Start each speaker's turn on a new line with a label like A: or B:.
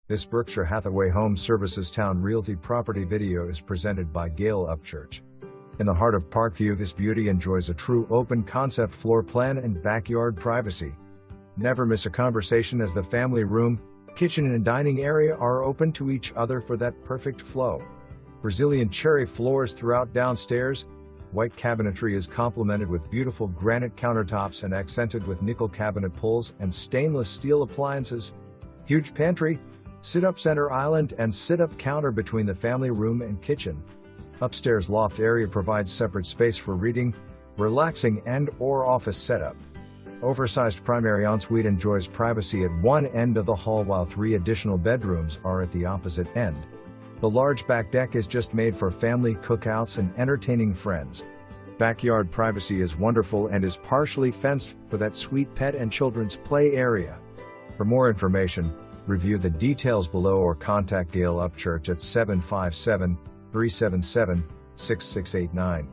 A: This Berkshire Hathaway HomeServices Towne Realty property video is presented by Gale Upchurch. In the heart of Parkview, this beauty enjoys a true open concept floor plan and backyard privacy. Never miss a conversation as the family room, kitchen and dining area are open to each other for that perfect flow. Brazilian cherry floors throughout downstairs. White cabinetry is complemented with beautiful granite countertops and accented with nickel cabinet pulls and stainless steel appliances. Huge pantry, sit-up center island and sit-up counter between the family room and kitchen. Upstairs loft area provides separate space for reading, relaxing and/or office setup. Oversized primary en-suite enjoys privacy at one end of the hall while 3 additional bedrooms are at the opposite end. The large back deck is just made for family cookouts and entertaining friends. Backyard privacy is wonderful and is partially fenced for that sweet pet and children's play area. For more information, review the details below or contact Gale Upchurch at 757-377-6689.